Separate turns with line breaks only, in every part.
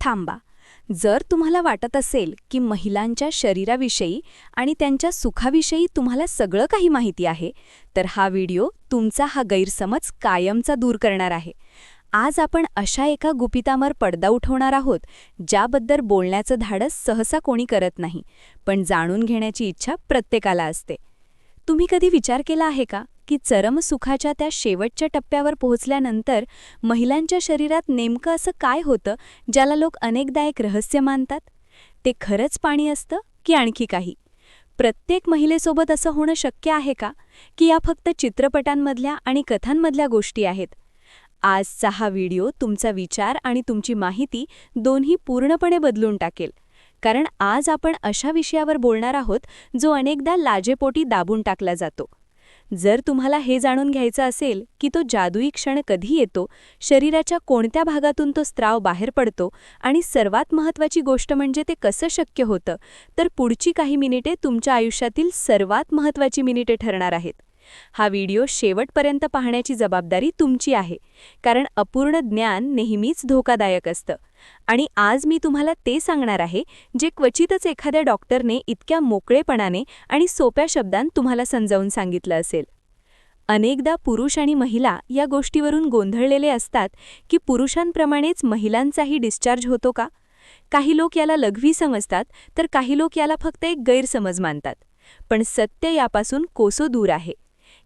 थांबा. जर तुम्हाला वाटत असेल की महिलांच्या शरीराविषयी आणि त्यांच्या सुखाविषयी तुम्हाला सगळं काही माहिती आहे, तर हा व्हिडिओ तुमचा हा गैरसमज कायमचा दूर करणार आहे. आज आपण अशा एका गुपितावर पडदा उठवणार आहोत, ज्याबद्दल बोलण्याचं धाडस सहसा कोणी करत नाही, पण जाणून घेण्याची इच्छा प्रत्येकाला असते. तुम्ही कधी विचार केला आहे का की चरमसुखाच्या त्या शेवटच्या टप्प्यावर पोहोचल्यानंतर महिलांच्या शरीरात नेमकं असं काय होतं ज्याला लोक अनेकदा एक रहस्य मानतात? ते खरंच पाणी असतं की आणखी काही? प्रत्येक महिलेसोबत असं होणं शक्य आहे का, की या फक्त चित्रपटांमधल्या आणि कथांमधल्या गोष्टी आहेत? आजचा हा व्हिडिओ तुमचा विचार आणि तुमची माहिती दोन्ही पूर्णपणे बदलून टाकेल. कारण आज आपण अशा विषयावर बोलणार आहोत जो अनेकदा लाजेपोटी दाबून टाकला जातो. जर तुम्हाला हे जाणून घ्यायचं असेल की तो जादुई क्षण कधी येतो, शरीराच्या कोणत्या भागातून तो स्त्राव बाहेर पडतो आणि सर्वात महत्त्वाची गोष्ट म्हणजे ते कसं शक्य होतं, तर पुढची काही मिनिटे तुमच्या आयुष्यातील सर्वात महत्त्वाची मिनिटे ठरणार आहेत. हा व्हिडिओ शेवटपर्यंत पाहण्याची जबाबदारी तुमची आहे, कारण अपूर्ण ज्ञान नेहमीच धोकादायक असतं. आणि आज मी तुम्हाला ते सांगणार आहे जे क्वचितच एखाद्या डॉक्टरने इतक्या मोकळेपणाने आणि सोप्या शब्दांत तुम्हाला समजावून सांगितलं असेल. अनेकदा पुरुष आणि महिला या गोष्टीवरून गोंधळलेले असतात की पुरुषांप्रमाणेच महिलांचाही डिस्चार्ज होतो का? काही लोक याला लघवी समजतात, तर काही लोक याला फक्त एक गैरसमज मानतात. पण सत्य यापासून कोसो दूर आहे.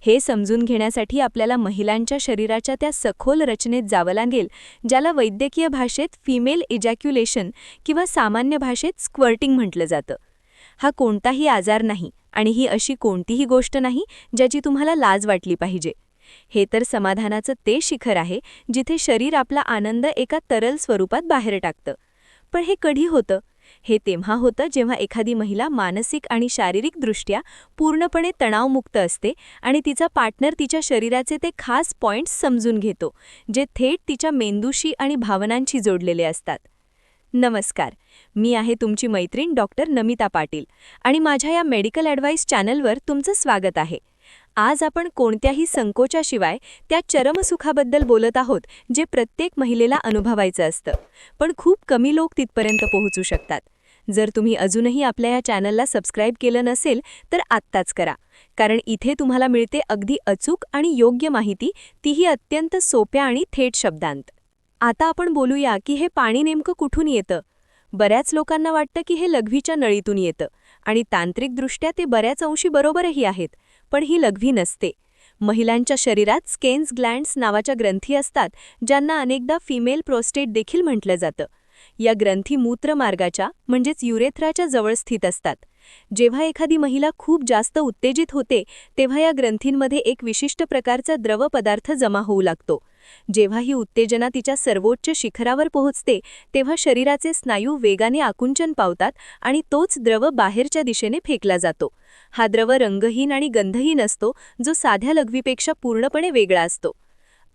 हे समजून घेण्यासाठी आपल्याला महिलांच्या शरीराच्या त्या सखोल रचनेत जावं लागेल, ज्याला वैद्यकीय भाषेत फिमेल इजॅक्युलेशन किंवा सामान्य भाषेत स्क्वर्टिंग म्हटलं जातं. हा कोणताही आजार नाही आणि ही अशी कोणतीही गोष्ट नाही ज्याची तुम्हाला लाज वाटली पाहिजे. हे तर समाधानाचं ते शिखर आहे जिथे शरीर आपला आनंद एका तरल स्वरूपात बाहेर टाकतं. पण हे कधी होतं? हे तेव्हा होतं जेव्हा एखादी महिला मानसिक आणि शारीरिकदृष्ट्या पूर्णपणे तणावमुक्त असते आणि तिचा पार्टनर तिच्या शरीराचे ते खास पॉइंट्स समजून घेतो, जे थेट तिच्या मेंदूशी आणि भावनांशी जोडलेले असतात. नमस्कार, मी आहे तुमची मैत्रीण डॉक्टर नमिता पाटील आणि माझ्या या मेडिकल ॲडवाईस चॅनलवर तुमचं स्वागत आहे. आज आपण कोणत्याही संकोचाशिवाय त्या चरमसुखाबद्दल बोलत आहोत, जे प्रत्येक महिलेला अनुभवायचं असतं, पण खूप कमी लोक तिथपर्यंत पोहोचू शकतात. जर तुम्ही अजूनही आपल्या या चॅनलला सबस्क्राईब केलं नसेल तर आत्ताच करा, कारण इथे तुम्हाला मिळते अगदी अचूक आणि योग्य माहिती, तीही अत्यंत सोप्या आणि थेट शब्दांत. आता आपण बोलूया की हे पाणी नेमकं कुठून येतं. बऱ्याच लोकांना वाटतं की हे लघवीच्या नळीतून येतं आणि तांत्रिकदृष्ट्या ते बऱ्याच अंशी बरोबरही आहेत, पण ही लघवी नसते. महिलांच्या शरीरात स्केन्स ग्लँड्स नावाच्या ग्रंथी असतात, ज्यांना अनेकदा फिमेल प्रोस्टेट देखील म्हटलं जातं. या ग्रंथी मूत्रमार्गाच्या म्हणजेच युरेथ्राच्या जवळ स्थित असतात. जेव्हा एखादी महिला खूप जास्त उत्तेजित होते, तेव्हा या ग्रंथींमध्ये एक विशिष्ट प्रकारचा द्रव पदार्थ जमा होऊ लागतो. जेव्हा ही उत्तेजना तिच्या सर्वोच्च शिखरावर पोहोचते, तेव्हा शरीराचे स्नायू वेगाने आकुंचन पावतात आणि तोच द्रव बाहेरच्या दिशेने फेकला जातो. हा द्रव रंगहीन आणि गंधहीन असतो, जो साध्या लघवीपेक्षा पूर्णपणे वेगळा असतो.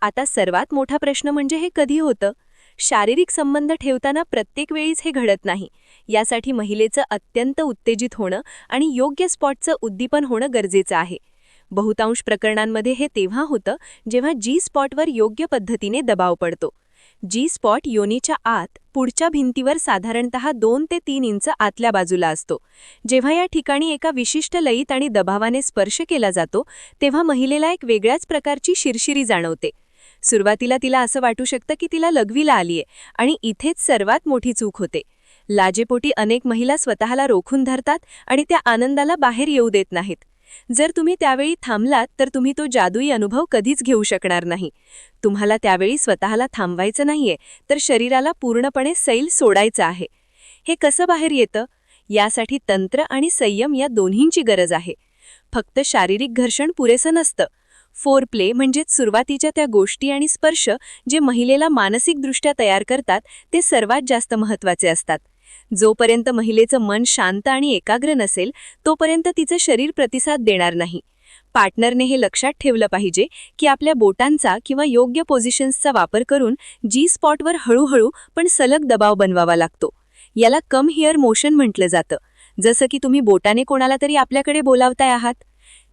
आता सर्वात मोठा प्रश्न म्हणजे हे कधी होतं? शारीरिक संबंध ठेवताना प्रत्येक वेळीच हे घडत नाही. यासाठी महिलेचं अत्यंत उत्तेजित होणं आणि योग्य स्पॉटचं उद्दीपन होणं गरजेचं आहे. बहुतांश प्रकरणांमध्ये हे तेव्हा होतं जेव्हा जी स्पॉटवर योग्य पद्धतीने दबाव पडतो. जी स्पॉट योनीच्या आत पुढच्या भिंतीवर साधारणतः 2 ते 3 इंच आतल्या बाजूला असतो. जेव्हा या ठिकाणी एका विशिष्ट लयीत आणि दबावाने स्पर्श केला जातो, तेव्हा महिलेला एक वेगळ्याच प्रकारची शिरशिरी जाणवते. सुरुवातीला तिला असं वाटू शकतं की तिला लघवीला आलीये, आणि इथेच सर्वात मोठी चूक होते. लाजेपोटी अनेक महिला स्वतःला रोखून धरतात आणि त्या आनंदाला बाहेर येऊ देत नाहीत. जर तुम्ही त्यावेळी थांबलात तर तुम्ही तो जादुई अनुभव कधीच घेऊ शकणार नाही. तुम्हाला त्यावेळी स्वतःला थांबवायचं नाहीये, तर शरीराला पूर्णपणे सैल सोडायचं आहे. हे कसं बाहेर येतं? यासाठी तंत्र आणि संयम या दोन्हींची गरज आहे. फक्त शारीरिक घर्षण पुरेसं नसतं. फोरप्ले म्हणजेच सुरुवातीच्या त्या गोष्टी आणि स्पर्श जे महिलेला मानसिकदृष्ट्या तयार करतात, ते सर्वात जास्त महत्त्वाचे असतात. जोपर्यंत महिलेचं मन शांत आणि एकाग्र नसेल, तोपर्यंत तिचं शरीर प्रतिसाद देणार नाही. पार्टनरने हे लक्षात ठेवलं पाहिजे की आपल्या बोटांचा किंवा योग्य पोझिशन्सचा वापर करून जी स्पॉटवर हळूहळू पण सलग दबाव बनवावा लागतो. याला कम हिअर मोशन म्हटलं जातं. जसं की तुम्ही बोटाने कोणाला तरी आपल्याकडे बोलावताय आहात.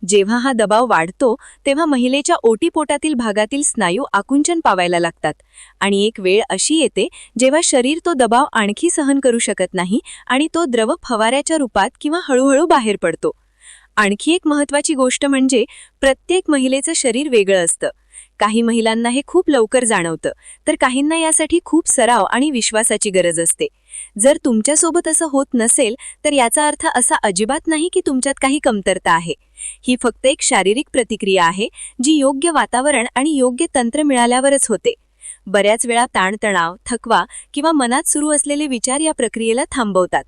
जेव्हा हा दबाव वाढतो तेव्हा महिलेच्या ओटीपोटातील भागातील स्नायू आकुंचन पावायला लागतात आणि एक वेळ अशी येते जेव्हा शरीर तो दबाव आणखी सहन करू शकत नाही आणि तो द्रव फवाऱ्याच्या रूपात किंवा हळूहळू बाहेर पडतो. आणखी एक महत्त्वाची गोष्ट म्हणजे प्रत्येक महिलेचं शरीर वेगळं असतं. काही महिलांना हे खूप लवकर जाणवतं, तर काहींना यासाठी खूप सराव आणि विश्वासाची गरज असते. जर तुमच्यासोबत असं होत नसेल तर याचा अर्थ असा अजिबात नाही की तुमच्यात काही कमतरता आहे. ही फक्त एक शारीरिक प्रतिक्रिया आहे जी योग्य वातावरण आणि योग्य तंत्र मिळाल्यावरच होते. बऱ्याच वेळा ताणतणाव, थकवा किंवा मनात सुरू असलेले विचार या प्रक्रियेला थांबवतात.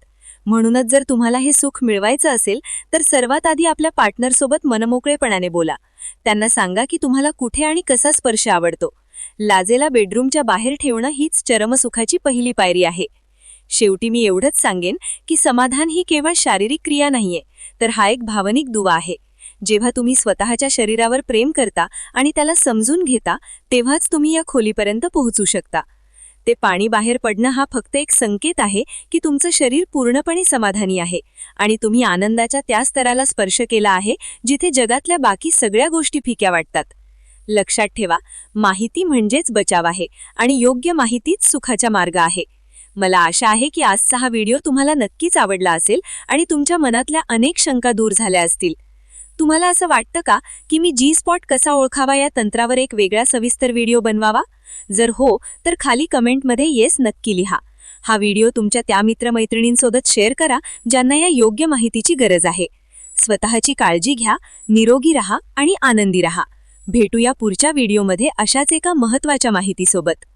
म्हणूनच जर तुम्हाला हे सुख मिळवायचं असेल तर सर्वात आधी आपल्या पार्टनरसोबत मनमोकळेपणाने बोला. त्यांना सांगा की तुम्हाला कुठे आणि कसा स्पर्श आवडतो. लाजेला बेडरूमच्या बाहेर ठेवणं हीच चरमसुखाची पहिली पायरी आहे. शेवटी मी एवढंच सांगेन की समाधान ही केवळ शारीरिक क्रिया नाहीये, तर हा एक भावनिक दुवा आहे. जेव्हा तुम्ही स्वतःच्या शरीरावर प्रेम करता आणि त्याला समजून घेता तेव्हाच तुम्ही या खोलीपर्यंत पोहोचू शकता. ते पाणी बाहेर पडणं हा फक्त एक संकेत आहे की तुमचं शरीर पूर्णपणे समाधानी आहे आणि तुम्ही आनंदाच्या त्या स्तराला स्पर्श केला आहे जिथे जगातल्या बाकी सगळ्या गोष्टी फिक्या वाटतात. लक्षात ठेवा, माहिती म्हणजेच बचाव आहे आणि योग्य माहितीच सुखाचा मार्ग आहे. मला आशा आहे की आजचा हा व्हिडिओ तुम्हाला नक्कीच आवडला असेल आणि तुमच्या मनातल्या अनेक शंका दूर झाल्या असतील. तुम्हाला असं वाटतं का की मी जी-स्पॉट कसा ओळखावा या तंत्रावर एक वेगळा सविस्तर व्हिडिओ बनवावा? जर हो तर खाली कमेंटमध्ये येस नक्की लिहा. हा व्हिडिओ तुमच्या त्या मित्रमैत्रिणींसोबत शेअर करा ज्यांना या योग्य माहितीची गरज आहे. स्वतःची काळजी घ्या, निरोगी रहा आणि आनंदी रहा. भेटूया पुढच्या व्हिडिओमध्ये अशाच एका महत्त्वाच्या माहितीसोबत.